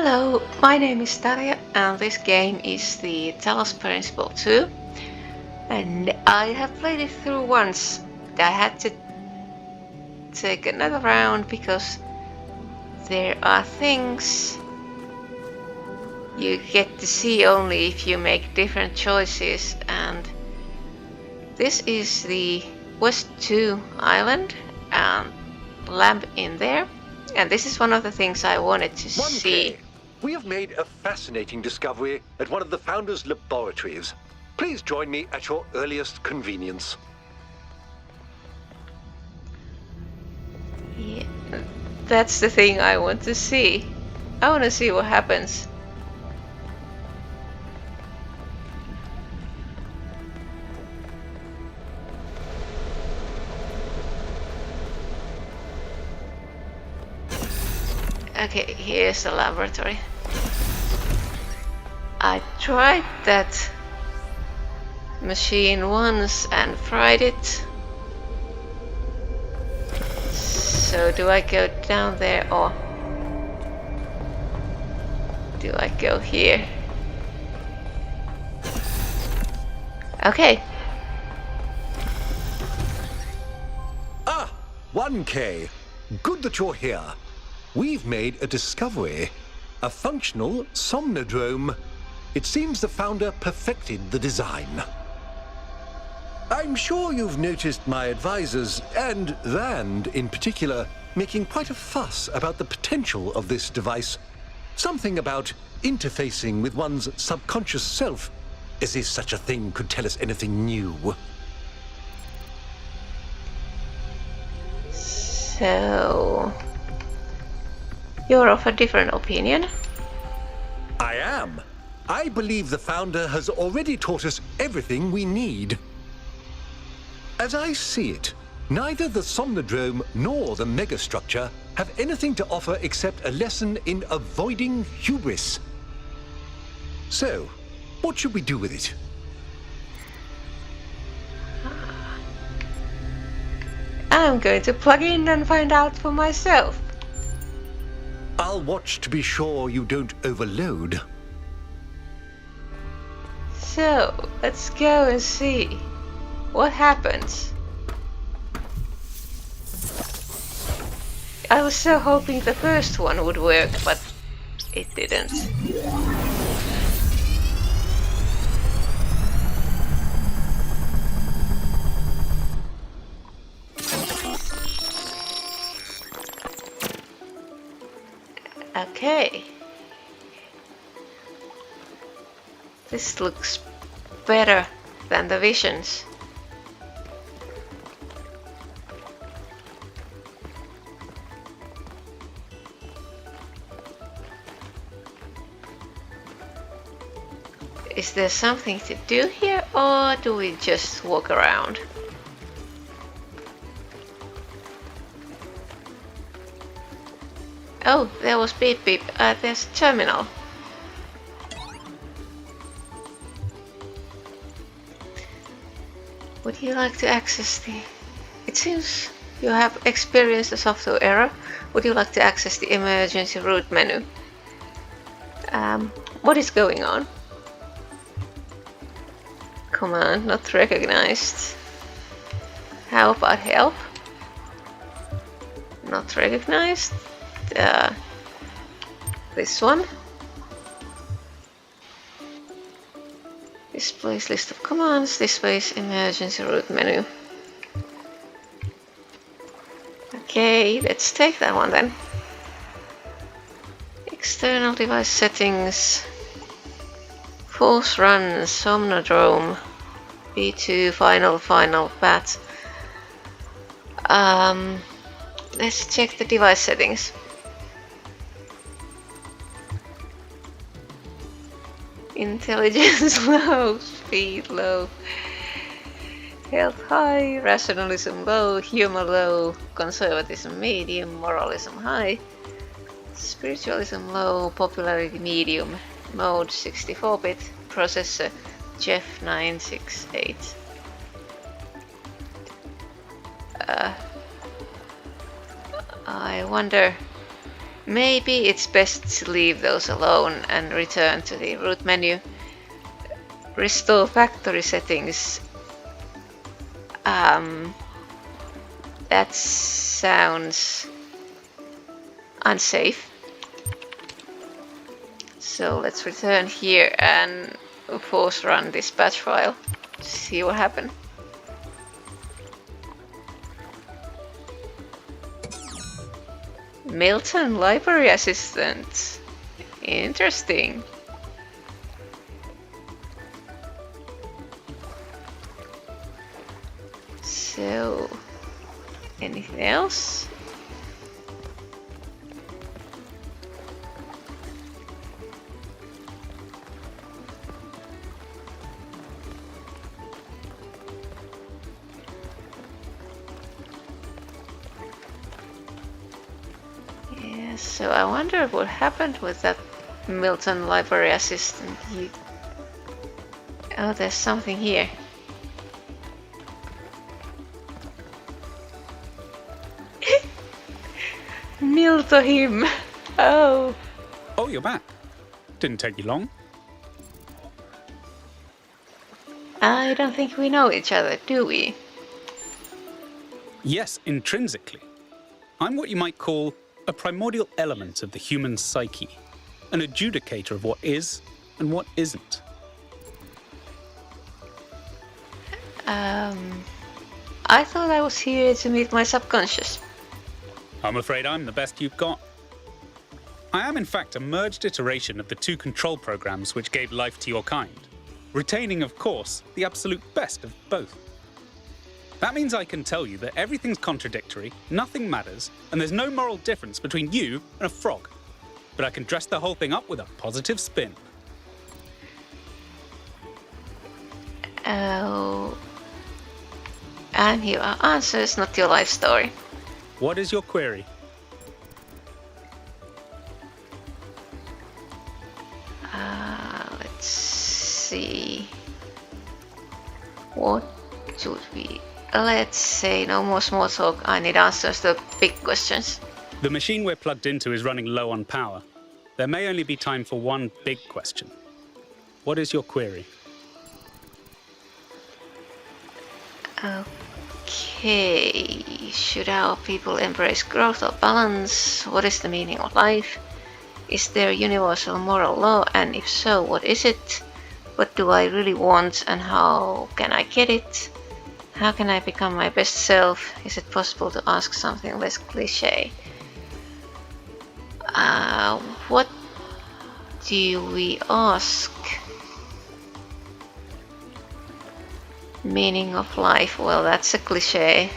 Hello, my name is Tarja and this game is the Talos Principle 2 and I have played it through once. I had to take another round because there are things you get to see only if you make different choices, and this is the West 2 island and lamp in there, and this is one of the things I wanted to 1K. see. We have made a fascinating discovery at one of the Founder's laboratories. Please join me at your earliest convenience. Yeah, that's the thing I want to see. I want to see what happens. Okay, here's the laboratory. I tried that machine once and fried it. So do I go down there or do I go here? Okay. 1K. Good that you're here. We've made a discovery. A functional Somnodrome. It seems the Founder perfected the design. I'm sure you've noticed my advisors, and Rand in particular, making quite a fuss about the potential of this device. Something about interfacing with one's subconscious self, as if such a thing could tell us anything new. So you're of a different opinion? I am. I believe the Founder has already taught us everything we need. As I see it, neither the Somnodrome nor the megastructure have anything to offer except a lesson in avoiding hubris. So, what should we do with it? I'm going to plug in and find out for myself. I'll watch to be sure you don't overload. So, let's go and see what happens. I was so hoping the first one would work, but it didn't. Okay. This looks better than the visions. Is there something to do here, or do we just walk around? Oh, there was beep beep. There's a terminal. Would you like to access the... It seems you have experienced a software error. Would you like to access the emergency route menu? What is going on? Command not recognized. How about help? Not recognized. This one. Displays list of commands. Displays emergency route menu. Okay, let's take that one then. External device settings. Force run, Somnodrome, B2, final path. Let's check the device settings. Intelligence low, speed low, health high, rationalism low, humor low, conservatism medium, moralism high, spiritualism low, popularity medium. Mode 64-bit, processor Jeff 968. I wonder Maybe it's best to leave those alone and return to the root menu. Restore factory settings. That sounds unsafe. So let's return here and force run this batch file to see what happened. Milton Library Assistant. Interesting. So, anything else? Yeah, so I wonder what happened with that Milton Library Assistant. Oh, there's something here. Milton him. Oh. Oh, you're back. Didn't take you long. I don't think we know each other, do we? Yes, intrinsically. I'm what you might call a primordial element of the human psyche, an adjudicator of what is and what isn't. I thought I was here to meet my subconscious. I'm afraid I'm the best you've got. I am in fact a merged iteration of the two control programs which gave life to your kind, retaining, of course, the absolute best of both. That means I can tell you that everything's contradictory, nothing matters, and there's no moral difference between you and a frog. But I can dress the whole thing up with a positive spin. Oh. And here are answers, not your life story. What is your query? Let's see. What should we... Let's say no more small talk. I need answers to big questions. The machine we're plugged into is running low on power. There may only be time for one big question. What is your query? Okay. Should our people embrace growth or balance? What is the meaning of life? Is there a universal moral law? And if so, what is it? What do I really want and how can I get it? How can I become my best self? Is it possible to ask something less cliche? What do we ask? Meaning of life? Well, that's a cliche.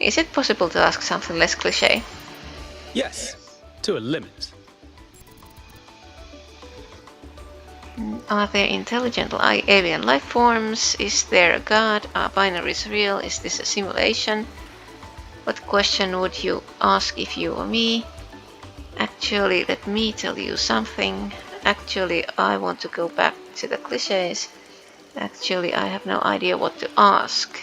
Is it possible to ask something less cliche? Yes, to a limit. Are there intelligent alien life forms? Is there a god? Are binaries real? Is this a simulation? What question would you ask if you were me? Actually, let me tell you something. Actually, I want to go back to the cliches. Actually, I have no idea what to ask.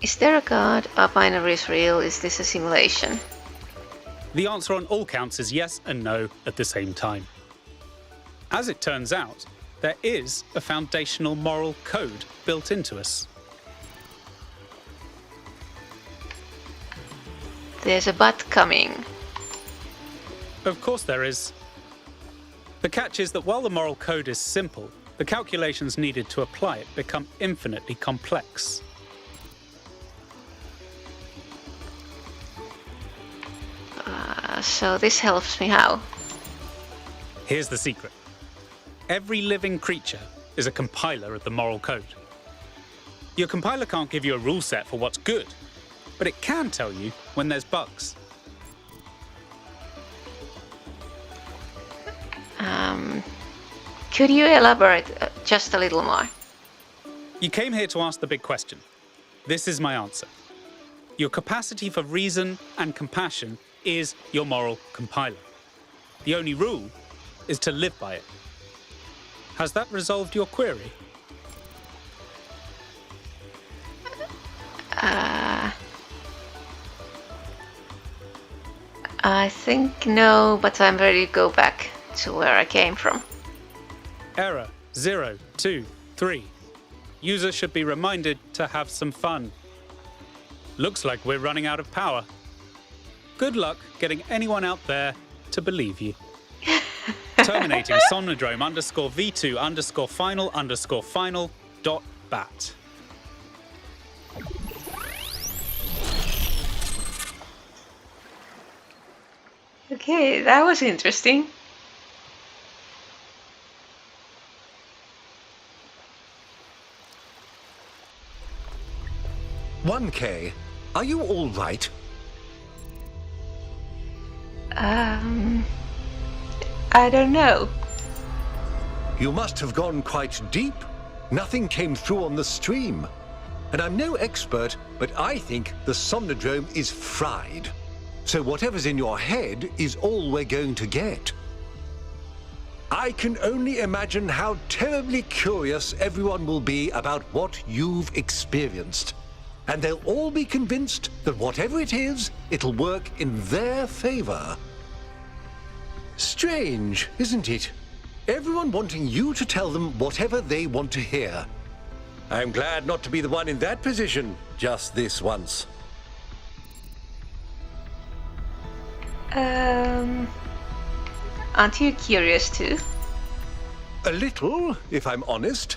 Is there a god? Are binaries real? Is this a simulation? The answer on all counts is yes and no at the same time. As it turns out, there is a foundational moral code built into us. There's a but coming. Of course there is. The catch is that while the moral code is simple, the calculations needed to apply it become infinitely complex. So this helps me how? Here's the secret. Every living creature is a compiler of the moral code. Your compiler can't give you a rule set for what's good, but it can tell you when there's bugs. Could you elaborate just a little more? You came here to ask the big question. This is my answer. Your capacity for reason and compassion is your moral compiler. The only rule is to live by it. Has that resolved your query? I think no, but I'm ready to go back to where I came from. Error 023. User should be reminded to have some fun. Looks like we're running out of power. Good luck getting anyone out there to believe you. Terminating Somnodrome _V2_final_final.bat. Okay, that was interesting. "1K, are you all right?" I don't know. "You must have gone quite deep. Nothing came through on the stream. And I'm no expert, but I think the Somnodrome is fried. So whatever's in your head is all we're going to get. I can only imagine how terribly curious everyone will be about what you've experienced. And they'll all be convinced that whatever it is, it'll work in their favor. Strange, isn't it? Everyone wanting you to tell them whatever they want to hear. I'm glad not to be the one in that position just this once." Aren't you curious too? A little, if I'm honest.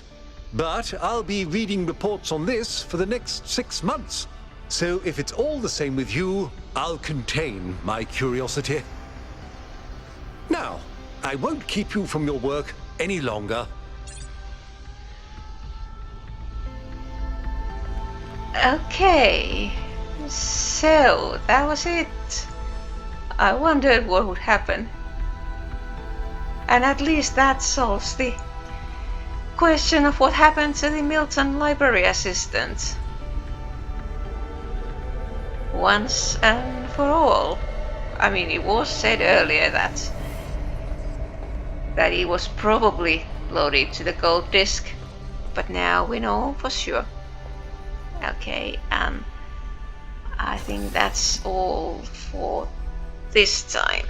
But I'll be reading reports on this for the next 6 months. So if it's all the same with you, I'll contain my curiosity. Now, I won't keep you from your work any longer. Okay, so that was it. I wondered what would happen. And at least that solves the question of what happened to the Milton library assistant. Once and for all. I mean, it was said earlier that he was probably loaded to the gold disk, but now we know for sure. Okay, I think that's all for this time.